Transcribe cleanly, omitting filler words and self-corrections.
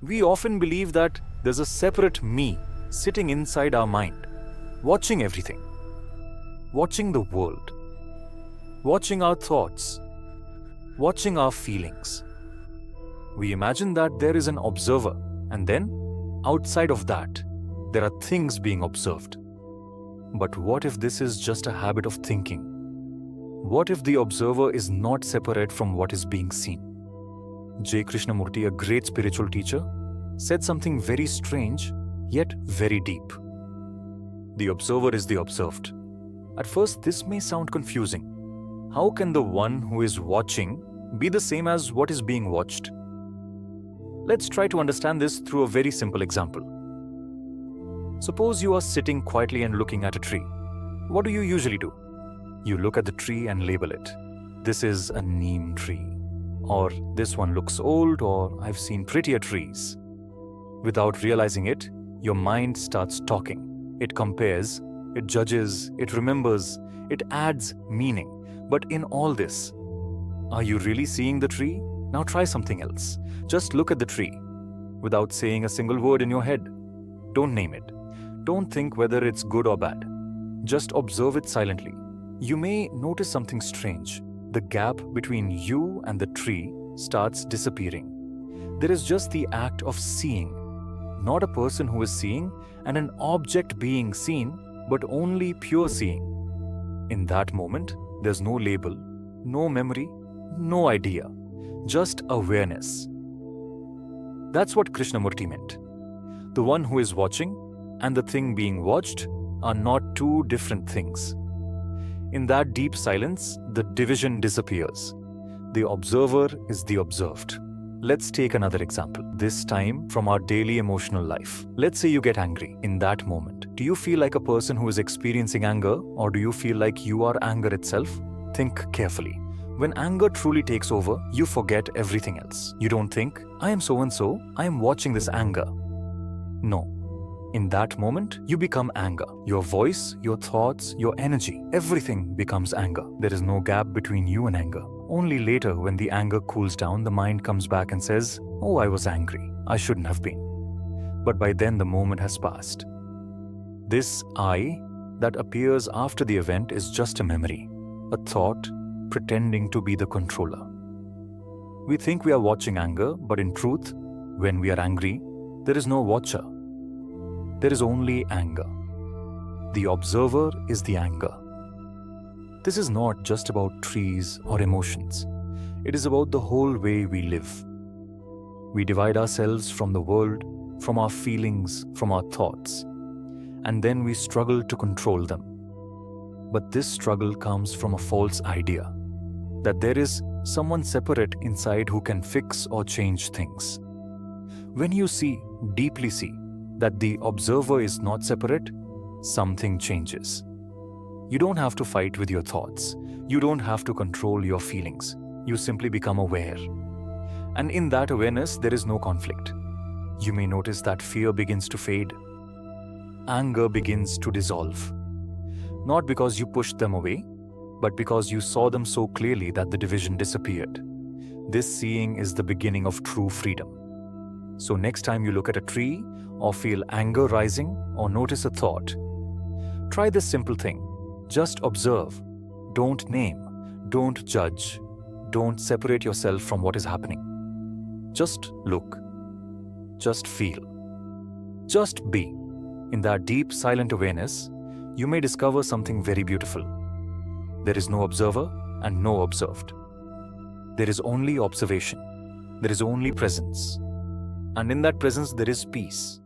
We often believe that there's a separate me sitting inside our mind, watching everything, watching the world, watching our thoughts, watching our feelings. We imagine that there is an observer, and then, outside of that, there are things being observed. But what if this is just a habit of thinking? What if the observer is not separate from what is being seen? Jiddu Krishnamurti, a great spiritual teacher, said something very strange, yet very deep. The observer is the observed. At first, this may sound confusing. How can the one who is watching be the same as what is being watched? Let's try to understand this through a very simple example. Suppose you are sitting quietly and looking at a tree. What do you usually do? You look at the tree and label it. This is a neem tree. Or this one looks old, or I've seen prettier trees. Without realizing it, your mind starts talking. It compares, it judges, it remembers, it adds meaning. But in all this, are you really seeing the tree? Now try something else. Just look at the tree without saying a single word in your head. Don't name it. Don't think whether it's good or bad. Just observe it silently. You may notice something strange. The gap between you and the tree starts disappearing. There is just the act of seeing, not a person who is seeing and an object being seen, but only pure seeing. In that moment, there's no label, no memory, no idea, just awareness. That's what Krishnamurti meant. The one who is watching and the thing being watched are not two different things. In that deep silence, the division disappears. The observer is the observed. Let's take another example, this time from our daily emotional life. Let's say you get angry. In that moment, do you feel like a person who is experiencing anger, or do you feel like you are anger itself? Think carefully. When anger truly takes over, you forget everything else. You don't think, I am so-and-so, I am watching this anger. No. In that moment, you become anger. Your voice, your thoughts, your energy, everything becomes anger. There is no gap between you and anger. Only later, when the anger cools down, the mind comes back and says, oh, I was angry. I shouldn't have been. But by then, the moment has passed. This I that appears after the event is just a memory, a thought pretending to be the controller. We think we are watching anger, but in truth, when we are angry, there is no watcher. There is only anger. The observer is the anger. This is not just about trees or emotions. It is about the whole way we live. We divide ourselves from the world, from our feelings, from our thoughts, and then we struggle to control them. But this struggle comes from a false idea that there is someone separate inside who can fix or change things. When you see, deeply see, that the observer is not separate, something changes. You don't have to fight with your thoughts. You don't have to control your feelings. You simply become aware. And in that awareness, there is no conflict. You may notice that fear begins to fade. Anger begins to dissolve. Not because you pushed them away, but because you saw them so clearly that the division disappeared. This seeing is the beginning of true freedom. So next time you look at a tree, or feel anger rising, or notice a thought, try this simple thing. Just observe. Don't name. Don't judge. Don't separate yourself from what is happening. Just look. Just feel. Just be. In that deep, silent awareness, you may discover something very beautiful. There is no observer and no observed. There is only observation. There is only presence. And in that presence, there is peace.